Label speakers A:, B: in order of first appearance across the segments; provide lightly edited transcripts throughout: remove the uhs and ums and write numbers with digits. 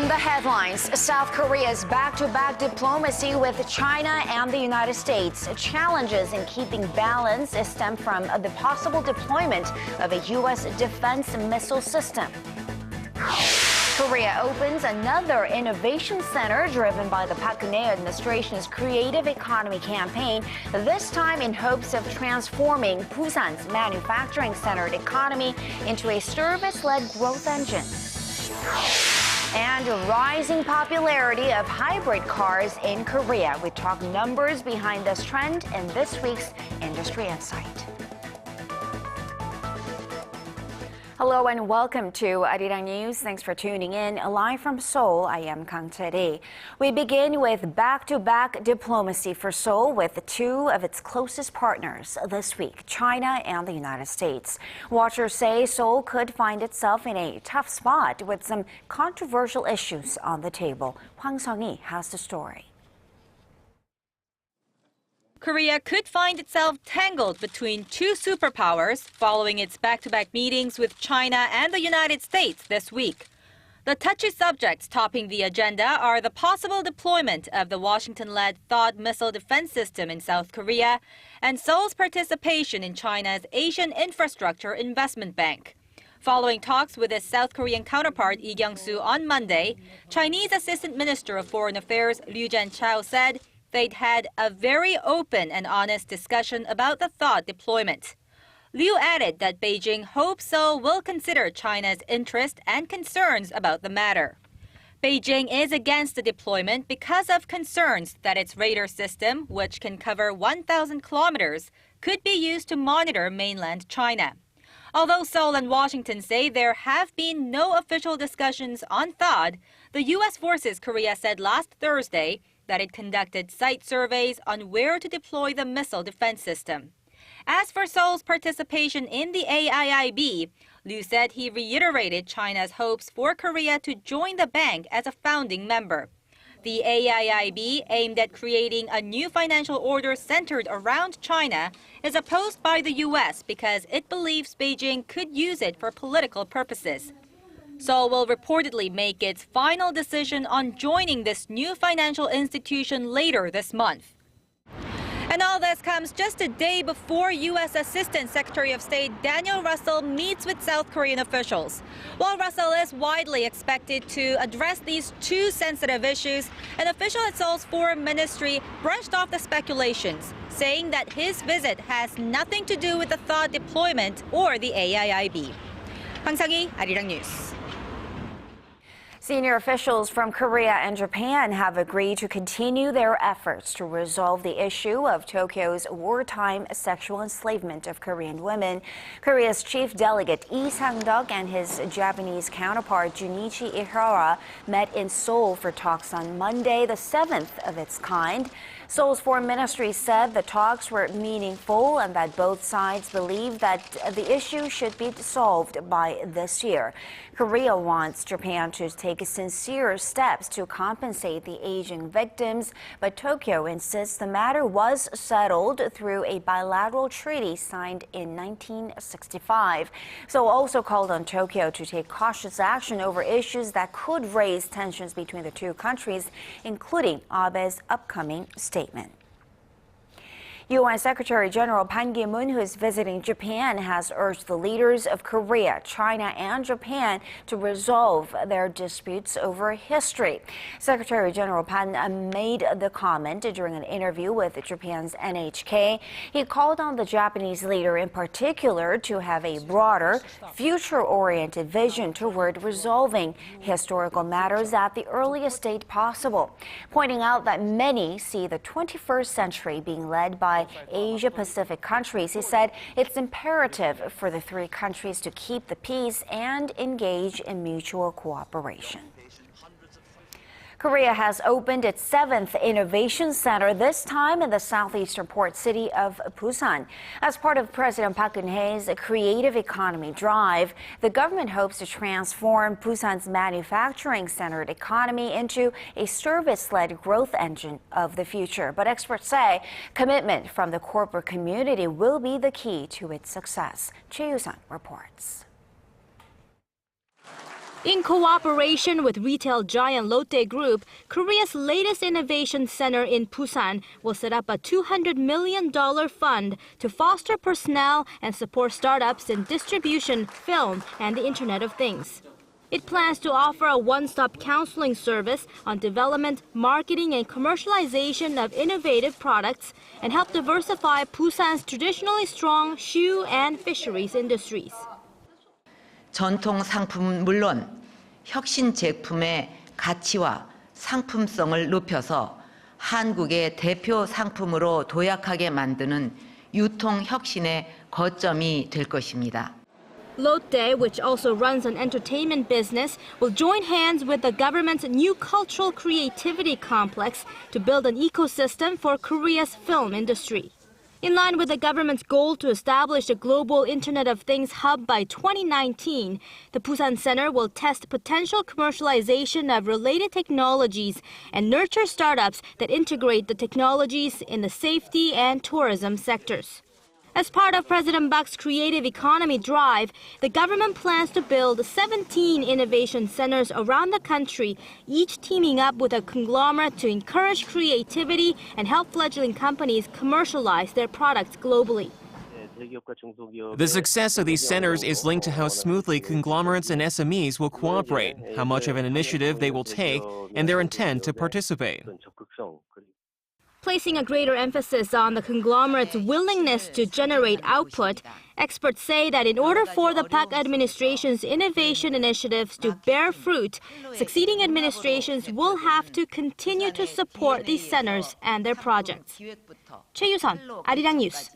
A: The headlines: South Korea's back-to-back diplomacy with China and the United States. Challenges in keeping balance stem from the possible deployment of a U.S. defense missile system. Korea opens another innovation center driven by the Park Geun-hye administration's creative economy campaign, this time in hopes of transforming Busan's manufacturing-centered economy into a service-led growth engine. And rising popularity of hybrid cars in Korea. We talk numbers behind this trend in this week's Industry Insight. Hello and welcome to ARIRANG News. Thanks for tuning in. Live from Seoul, I am Kang Chery. We begin with back-to-back diplomacy for Seoul with two of its closest partners this week, China and the United States. Watchers say Seoul could find itself in a tough spot with some controversial issues on the table. Hwang Sung-hee has the story.
B: Korea could find itself tangled between two superpowers following its back-to-back meetings with China and the United States this week. The touchy subjects topping the agenda are the possible deployment of the Washington-led THAAD missile defense system in South Korea and Seoul's participation in China's Asian Infrastructure Investment Bank. Following talks with its South Korean counterpart Lee Kyung-soo on Monday, Chinese Assistant Minister of Foreign Affairs Liu Jianchao said they'd had a very open and honest discussion about the THAAD deployment. Liu added that Beijing hopes Seoul will consider China's interest and concerns about the matter. Beijing is against the deployment because of concerns that its radar system, which can cover 1,000 kilometers, could be used to monitor mainland China. Although Seoul and Washington say there have been no official discussions on THAAD, the U.S. Forces Korea said last Thursday that it conducted site surveys on where to deploy the missile defense system. As for Seoul's participation in the AIIB, Liu said he reiterated China's hopes for Korea to join the bank as a founding member. The AIIB, aimed at creating a new financial order centered around China, is opposed by the U.S. because it believes Beijing could use it for political purposes. Seoul will reportedly make its final decision on joining this new financial institution later this month. And all this comes just a day before U.S. Assistant Secretary of State Daniel Russell meets with South Korean officials. While Russell is widely expected to address these two sensitive issues, an official at Seoul's Foreign Ministry brushed off the speculations, saying that his visit has nothing to do with the THAAD deployment or the AIIB. Hwang Sung-hee, ARIRANG News.
A: Senior officials from Korea and Japan have agreed to continue their efforts to resolve the issue of Tokyo's wartime sexual enslavement of Korean women. Korea's chief delegate Lee Sang-duk and his Japanese counterpart Junichi Ihara met in Seoul for talks on Monday, the 7th of its kind. Seoul's foreign ministry said the talks were meaningful and that both sides believe that the issue should be solved by this year. Korea wants Japan to take sincere steps to compensate the aging victims, but Tokyo insists the matter was settled through a bilateral treaty signed in 1965. Seoul also called on Tokyo to take cautious action over issues that could raise tensions between the two countries, including Abe's upcoming statement. UN Secretary General Ban Ki-moon, who is visiting Japan, has urged the leaders of Korea, China, and Japan to resolve their disputes over history. Secretary General Ban made the comment during an interview with Japan's NHK. He called on the Japanese leader in particular to have a broader, future-oriented vision toward resolving historical matters at the earliest date possible, pointing out that many see the 21st century being led by Asia-Pacific countries. He said it's imperative for the three countries to keep the peace and engage in mutual cooperation. Korea has opened its 7th Innovation Center, this time in the southeastern port city of Busan. As part of President Park Geun-hye's creative economy drive, the government hopes to transform Busan's manufacturing-centered economy into a service-led growth engine of the future. But experts say commitment from the corporate community will be the key to its success. Choi Yoo-sun reports.
C: In cooperation with retail giant Lotte Group, Korea's latest innovation center in Busan will set up a $200 million fund to foster personnel and support startups in distribution, film, and the Internet of Things. It plans to offer a one-stop counseling service on development, marketing, and commercialization of innovative products and help diversify Busan's traditionally strong shoe and fisheries industries.
D: 전통 상품은 물론 혁신 제품의 가치와 상품성을 높여서 한국의 대표 상품으로 도약하게 만드는 유통 혁신의 거점이 될 것입니다.
C: Lotte, which also runs an entertainment business, will join hands with the government's new cultural creativity complex to build an ecosystem for Korea's film industry. In line with the government's goal to establish a global Internet of Things hub by 2019, the Busan Center will test potential commercialization of related technologies and nurture startups that integrate the technologies in the safety and tourism sectors. As part of President Park's creative economy drive, the government plans to build 17 innovation centers around the country, each teaming up with a conglomerate to encourage creativity and help fledgling companies commercialize their products globally.
E: The success of these centers is linked to how smoothly conglomerates and SMEs will cooperate, how much of an initiative they will take, and their intent to participate.
C: Placing a greater emphasis on the conglomerate's willingness to generate output, experts say that in order for the Park administration's innovation initiatives to bear fruit, succeeding administrations will have to continue to support these centers and their projects. 최유선, 아리랑 뉴스.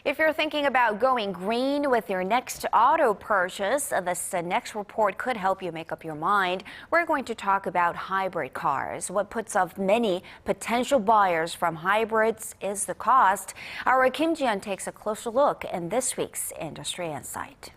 A: If you're thinking about going green with your next auto purchase, this next report could help you make up your mind. We're going to talk about hybrid cars. What puts off many potential buyers from hybrids is the cost. Our Kim Ji-yeon takes a closer look in this week's Industry Insight.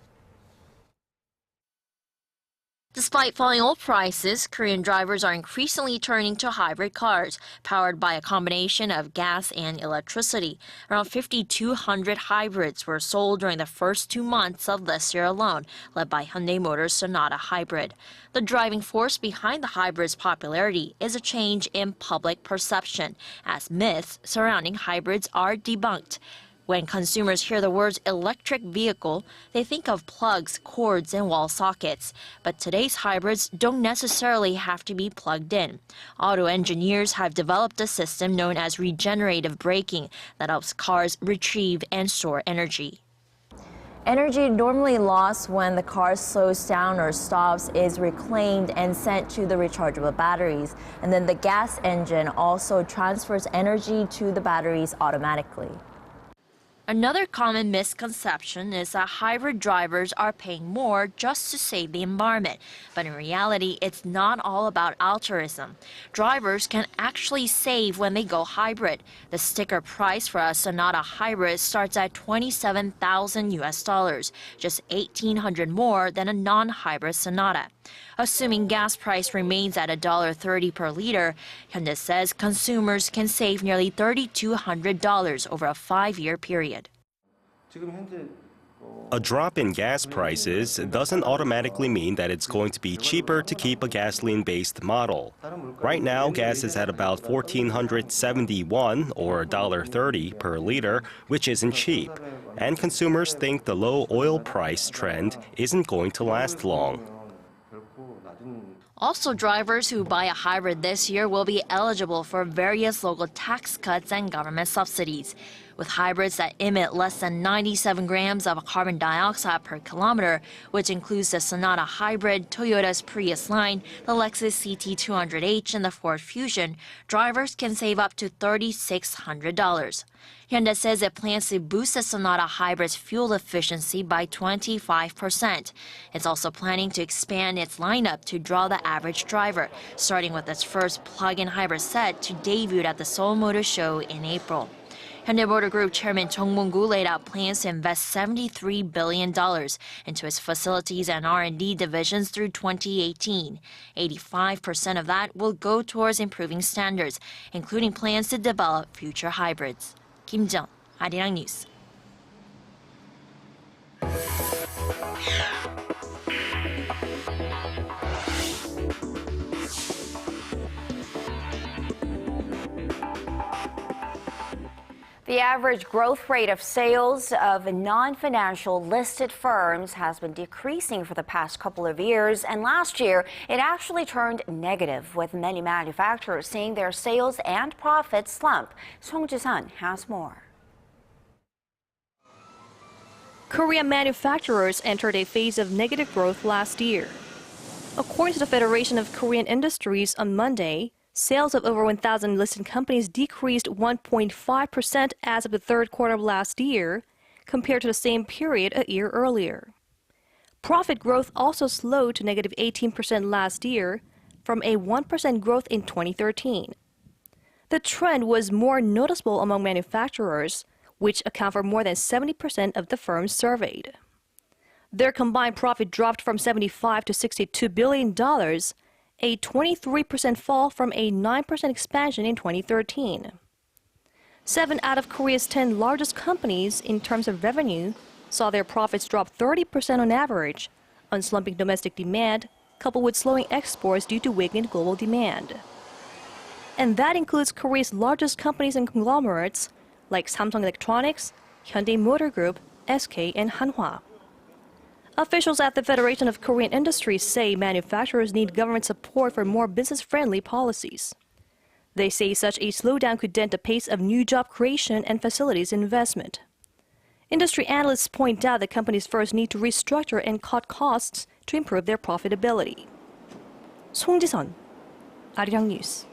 F: Despite falling oil prices, Korean drivers are increasingly turning to hybrid cars, powered by a combination of gas and electricity. Around 5,200 hybrids were sold during the first 2 months of this year alone, led by Hyundai Motor's Sonata Hybrid. The driving force behind the hybrid's popularity is a change in public perception, as myths surrounding hybrids are debunked. When consumers hear the words electric vehicle, they think of plugs, cords, and wall sockets. But today's hybrids don't necessarily have to be plugged in. Auto engineers have developed a system known as regenerative braking that helps cars retrieve and store energy.
G: Energy normally lost when the car slows down or stops is reclaimed and sent to the rechargeable batteries. And then the gas engine also transfers energy to the batteries automatically.
F: Another common misconception is that hybrid drivers are paying more just to save the environment. But in reality, it's not all about altruism. Drivers can actually save when they go hybrid. The sticker price for a Sonata Hybrid starts at $27,000, just $1,800 more than a non-hybrid Sonata. Assuming gas price remains at $1.30 per liter, Hyundai says consumers can save nearly $3,200 over a 5-year period.
H: A drop in gas prices doesn't automatically mean that it's going to be cheaper to keep a gasoline-based model. Right now, gas is at about $1,471 or $1.30 per liter, which isn't cheap. And consumers think the low oil price trend isn't going to last long.
F: Also, drivers who buy a hybrid this year will be eligible for various local tax cuts and government subsidies. With hybrids that emit less than 97 grams of carbon dioxide per kilometer, which includes the Sonata Hybrid, Toyota's Prius line, the Lexus CT200H, and the Ford Fusion, drivers can save up to $3,600. Hyundai says it plans to boost the Sonata Hybrid's fuel efficiency by 25%. It's also planning to expand its lineup to draw the average driver, starting with its first plug-in hybrid set to debut at the Seoul Motor Show in April. Hyundai Motor Group Chairman Chung Mong-gu laid out plans to invest $73 billion into its facilities and R&D divisions through 2018. 85% of that will go towards improving standards, including plans to develop future hybrids. Kim Jeong, ARIRANG News.
A: The average growth rate of sales of non-financial listed firms has been decreasing for the past couple of years, and last year it actually turned negative, with many manufacturers seeing their sales and profits slump. Song Ji-sun has more.
I: Korean manufacturers entered a phase of negative growth last year. According to the Federation of Korean Industries on Monday, sales of over 1,000 listed companies decreased 1.5% as of the third quarter of last year, compared to the same period a year earlier. Profit growth also slowed to negative 18% last year, from a 1% growth in 2013. The trend was more noticeable among manufacturers, which account for more than 70% of the firms surveyed. Their combined profit dropped from $75 to $62 billion, a 23% fall from a 9% expansion in 2013. 7 out of Korea's 10 largest companies in terms of revenue saw their profits drop 30% on average on slumping domestic demand, coupled with slowing exports due to weakened global demand. And that includes Korea's largest companies and conglomerates like Samsung Electronics, Hyundai Motor Group, SK, and Hanwha. Officials at the Federation of Korean Industries say manufacturers need government support for more business-friendly policies. They say such a slowdown could dent the pace of new job creation and facilities investment. Industry analysts point out that companies first need to restructure and cut costs to improve their profitability. Song Ji-sun, ARIRANG News.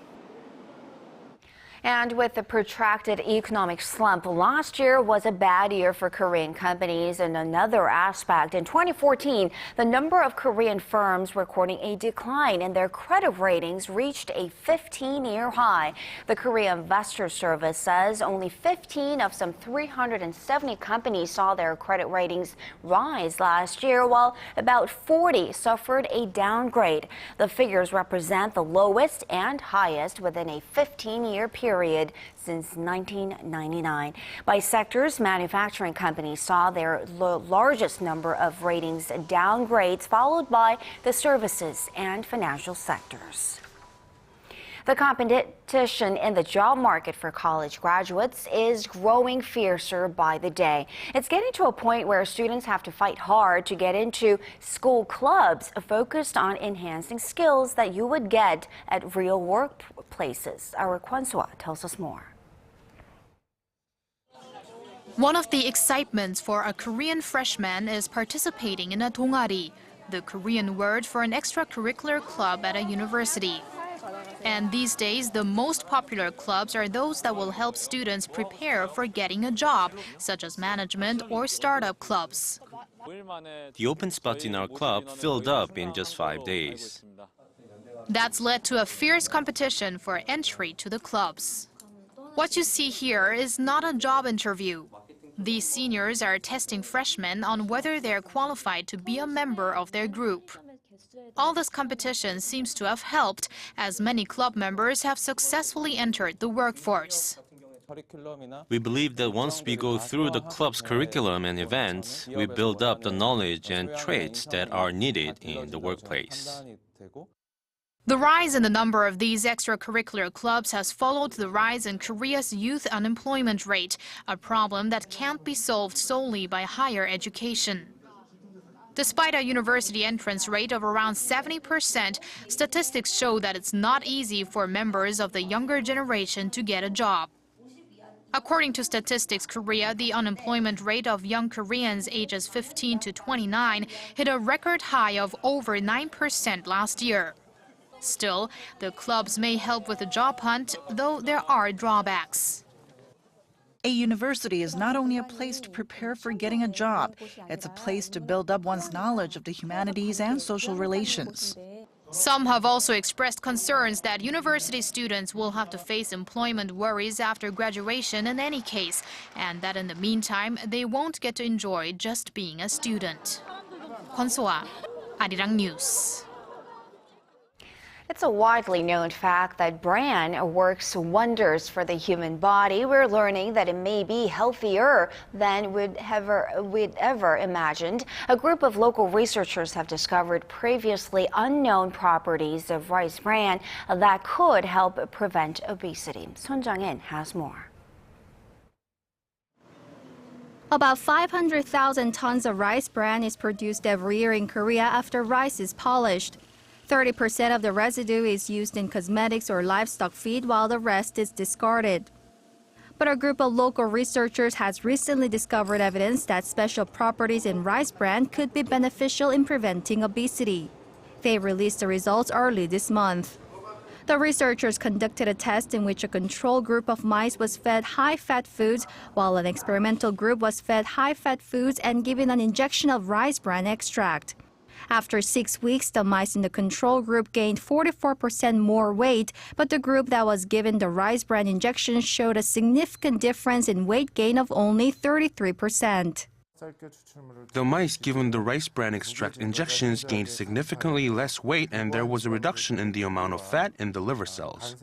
A: And with the protracted economic slump, last year was a bad year for Korean companies in another aspect. In 2014, the number of Korean firms recording a decline in their credit ratings reached a 15-year high. The Korea Investor Service says only 15 of some 370 companies saw their credit ratings rise last year, while about 40 suffered a downgrade. The figures represent the lowest and highest within a 15-year period since 1999. By sectors, manufacturing companies saw their largest number of ratings downgrades, followed by the services and financial sectors. The competition in the job market for college graduates is growing fiercer by the day. It's getting to a point where students have to fight hard to get into school clubs focused on enhancing skills that you would get at real workplaces. Our Kwon-swa tells us more.
J: One of the excitements for a Korean freshman is participating in a 동아리, the Korean word for an extracurricular club at a university. And these days, the most popular clubs are those that will help students prepare for getting a job, such as management or startup clubs.
K: The open spots in our club filled up in just 5 days.
J: That's led to a fierce competition for entry to the clubs. What you see here is not a job interview. These seniors are testing freshmen on whether they're qualified to be a member of their group. All this competition seems to have helped, as many club members have successfully entered the workforce.
K: We believe that once we go through the club's curriculum and events, we build up the knowledge and traits that are needed in the workplace.
J: The rise in the number of these extracurricular clubs has followed the rise in Korea's youth unemployment rate, a problem that can't be solved solely by higher education. Despite a university entrance rate of around 70%, statistics show that it's not easy for members of the younger generation to get a job. According to Statistics Korea, the unemployment rate of young Koreans ages 15 to 29 hit a record high of over 9% last year. Still, the clubs may help with the job hunt, though there are drawbacks.
L: A university is not only a place to prepare for getting a job, it's a place to build up one's knowledge of the humanities and social relations.
J: Some have also expressed concerns that university students will have to face employment worries after graduation in any case, and that in the meantime, they won't get to enjoy just being a student. 권소아, ARIRANG News.
A: It's a widely known fact that bran works wonders for the human body. We're learning that it may be healthier than we'd ever imagined. A group of local researchers have discovered previously unknown properties of rice bran that could help prevent obesity. Son Jang-in has more.
C: About 500,000 tons of rice bran is produced every year in Korea after rice is polished. 30% of the residue is used in cosmetics or livestock feed, while the rest is discarded. But a group of local researchers has recently discovered evidence that special properties in rice bran could be beneficial in preventing obesity. They released the results early this month. The researchers conducted a test in which a control group of mice was fed high-fat foods, while an experimental group was fed high-fat foods and given an injection of rice bran extract. After 6 weeks, the mice in the control group gained 44% more weight, but the group that was given the rice bran injection showed a significant difference in weight gain of only 33%.
M: The mice given the rice bran extract injections gained significantly less weight, and there was a reduction in the amount of fat in the liver cells.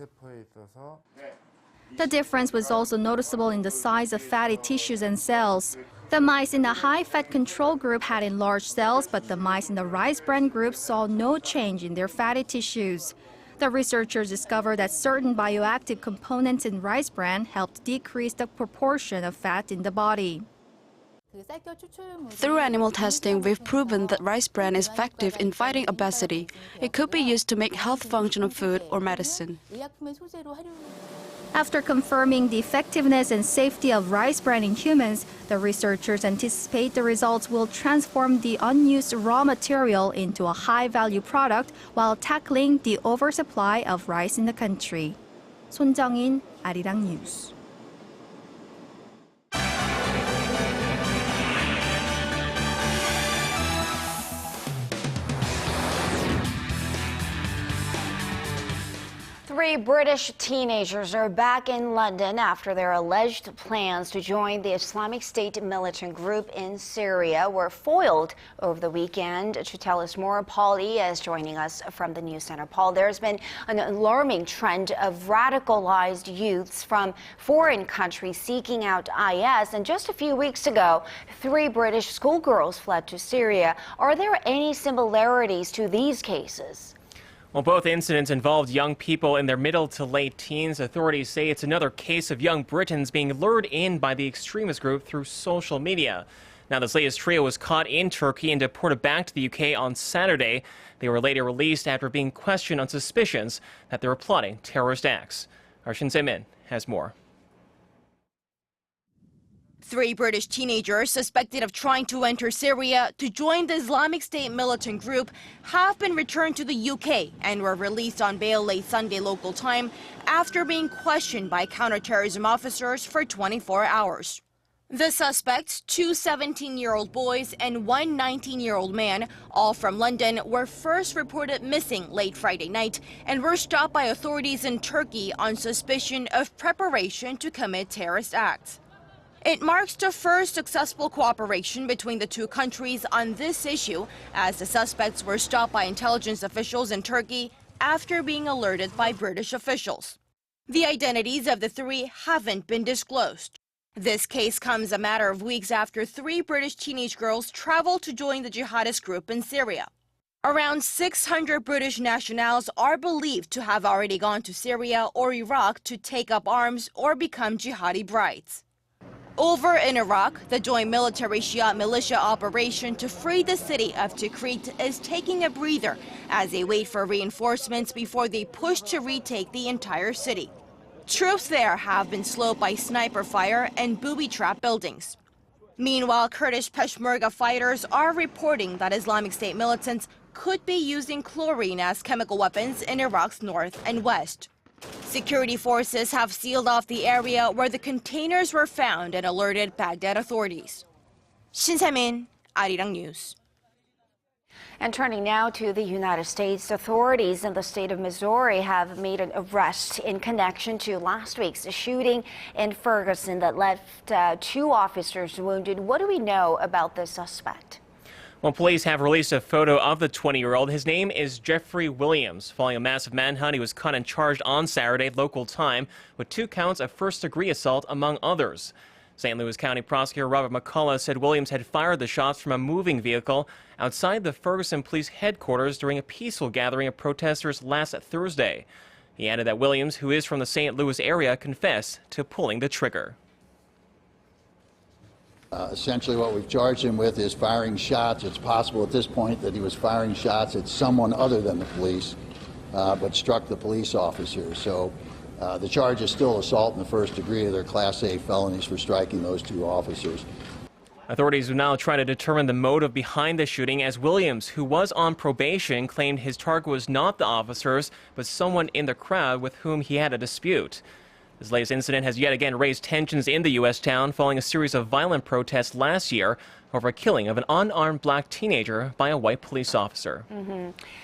C: The difference was also noticeable in the size of fatty tissues and cells. The mice in the high-fat control group had enlarged cells, but the mice in the rice bran group saw no change in their fatty tissues. The researchers discovered that certain bioactive components in rice bran helped decrease the proportion of fat in the body.
N: Through animal testing, we've proven that rice bran is effective in fighting obesity. It could be used to make health functional food or medicine.
C: After confirming the effectiveness and safety of rice bran in humans, the researchers anticipate the results will transform the unused raw material into a high-value product while tackling the oversupply of rice in the country. Son Jang-in, ARIRANG News.
A: Three British teenagers are back in London after their alleged plans to join the Islamic State militant group in Syria were foiled over the weekend. To tell us more, Paul Lee is joining us from the News Center. Paul, there's been an alarming trend of radicalized youths from foreign countries seeking out IS, and just a few weeks ago, 3 British schoolgirls fled to Syria. Are there any similarities to these cases?
E: Well, both incidents involved young people in their middle to late teens. Authorities say it's another case of young Britons being lured in by the extremist group through social media. Now, this latest trio was caught in Turkey and deported back to the UK on Saturday. They were later released after being questioned on suspicions that they were plotting terrorist acts. Our Shin Se-min has more.
O: 3 British teenagers suspected of trying to enter Syria to join the Islamic State militant group have been returned to the UK and were released on bail late Sunday local time after being questioned by counterterrorism officers for 24 hours. The suspects, 2 17-year-old boys and 1 19-year-old man, all from London, were first reported missing late Friday night and were stopped by authorities in Turkey on suspicion of preparation to commit terrorist acts. It marks the first successful cooperation between the two countries on this issue, as the suspects were stopped by intelligence officials in Turkey after being alerted by British officials. The identities of the 3 haven't been disclosed. This case comes a matter of weeks after 3 British teenage girls traveled to join the jihadist group in Syria. Around 600 British nationals are believed to have already gone to Syria or Iraq to take up arms or become jihadi brides. Over in Iraq, the joint military Shia militia operation to free the city of Tikrit is taking a breather as they wait for reinforcements before they push to retake the entire city. Troops there have been slowed by sniper fire and booby-trap buildings. Meanwhile, Kurdish Peshmerga fighters are reporting that Islamic State militants could be using chlorine as chemical weapons in Iraq's north and west. Security forces have sealed off the area where the containers were found and alerted Baghdad authorities. Shin Se-min, ARIRANG News.
A: And turning now to the United States, authorities in the state of Missouri have made an arrest in connection to last week's shooting in Ferguson that left 2 officers wounded. What do we know about the suspect?
E: Well, police have released a photo of the 20-year-old. His name is Jeffrey Williams. Following a massive manhunt, he was caught and charged on Saturday, local time, with 2 counts of first-degree assault, among others. St. Louis County Prosecutor Robert McCullough said Williams had fired the shots from a moving vehicle outside the Ferguson Police headquarters during a peaceful gathering of protesters last Thursday. He added that Williams, who is from the St. Louis area, confessed to pulling the trigger.
P: Essentially what we've charged him with is firing shots. It's possible at this point that he was firing shots at someone other than the police, but struck the police officer. So the charge is still assault in the first degree. They're Class A felonies for striking those 2 officers.
E: Authorities will now try to determine the motive behind the shooting, as Williams, who was on probation, claimed his target was not the officers, but someone in the crowd with whom he had a dispute. This latest incident has yet again raised tensions in the U.S. town following a series of violent protests last year over a killing of an unarmed black teenager by a white police officer.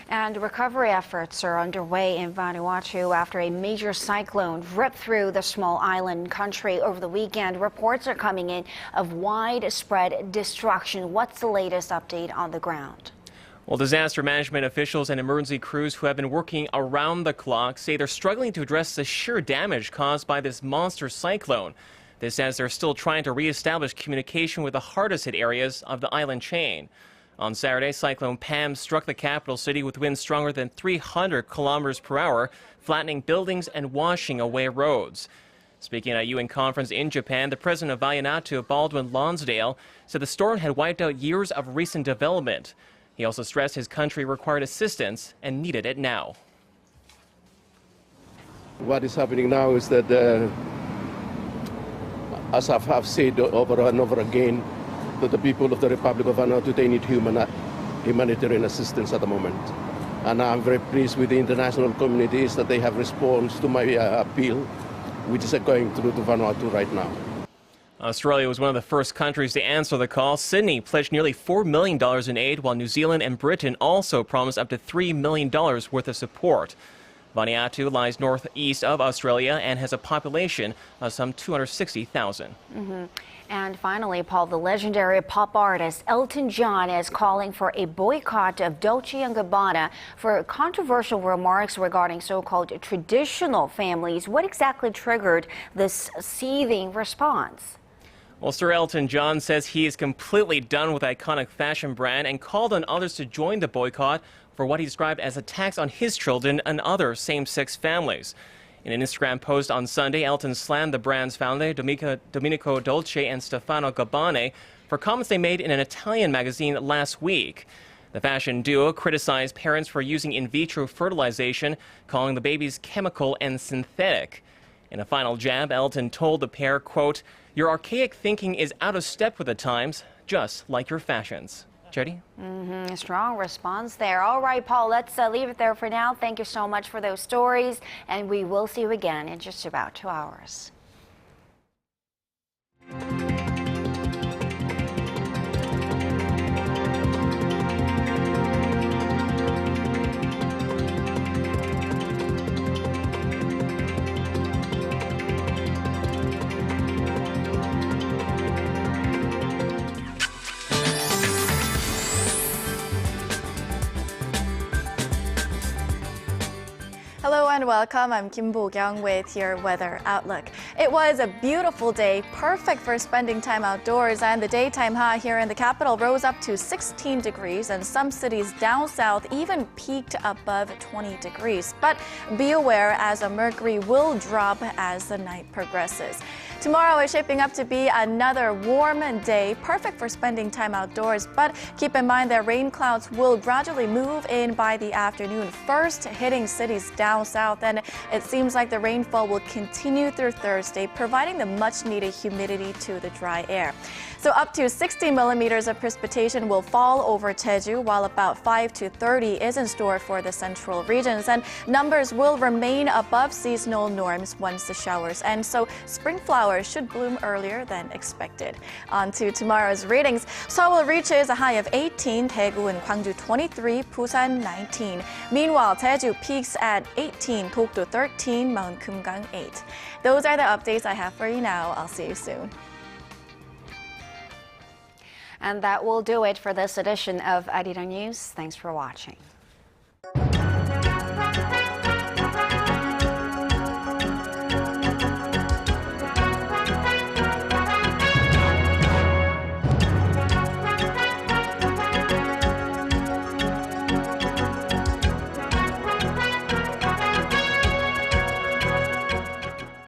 A: And recovery efforts are underway in Vanuatu after a major cyclone ripped through the small island country over the weekend. Reports are coming in of widespread destruction. What's the latest update on the ground?
E: Well, disaster management officials and emergency crews who have been working around the clock say they're struggling to address the sheer damage caused by this monster cyclone. This as they're still trying to reestablish communication with the hardest hit areas of the island chain. On Saturday, Cyclone Pam struck the capital city with winds stronger than 300 kilometers per hour, flattening buildings and washing away roads. Speaking at a UN conference in Japan, the president of Vanuatu, Baldwin Lonsdale, said the storm had wiped out years of recent development. He also stressed his country required assistance and needed it now.
Q: What is happening now is that, as I have said over and over again, that the people of the Republic of Vanuatu, they need humanitarian assistance at the moment. And I'm very pleased with the international communities that they have responded to my appeal, which is going through to Vanuatu right now.
E: Australia was one of the first countries to answer the call. Sydney pledged nearly $4 million in aid, while New Zealand and Britain also promised up to $3 million worth of support. Vanuatu lies northeast of Australia and has a population of some 260,000.
A: And finally, Paul, the legendary pop artist Elton John is calling for a boycott of Dolce & Gabbana for controversial remarks regarding so-called traditional families. What exactly triggered this seething response?
E: Well, Sir Elton John says he is completely done with the iconic fashion brand and called on others to join the boycott for what he described as attacks on his children and other same-sex families. In an Instagram post on Sunday, Elton slammed the brand's founder, Domenico Dolce and Stefano Gabbana, for comments they made in an Italian magazine last week. The fashion duo criticized parents for using in vitro fertilization, calling the babies chemical and synthetic. In a final jab, Elton told the pair, quote, "Your archaic thinking is out of step with the times, just like your fashions." Chery?
A: Strong response there. All right, Paul, let's leave it there for now. Thank you so much for those stories, and we will see you again in just about 2 hours.
R: Hello and welcome. I'm Kim Bo-kyung with your weather outlook. It was a beautiful day, perfect for spending time outdoors, and the daytime high here in the capital rose up to 16 degrees, and some cities down south even peaked above 20 degrees. But be aware, as the mercury will drop as the night progresses. Tomorrow is shaping up to be another warm day, perfect for spending time outdoors, but keep in mind that rain clouds will gradually move in by the afternoon, first hitting cities down south south, and it seems like the rainfall will continue through Thursday, providing the much-needed humidity to the dry air. So up to 60 millimeters of precipitation will fall over Jeju, while about 5 to 30 is in store for the central regions, and numbers will remain above seasonal norms once the showers end, so spring flowers should bloom earlier than expected. On to tomorrow's readings. Seoul reaches a high of 18, Daegu and Gwangju 23, Busan 19. Meanwhile, Jeju peaks at 18, Dokdo 13, Mount Kumgang 8. Those are the updates I have for you now. I'll see you soon.
A: And that will do it for this edition of ARIRANG News. Thanks for watching.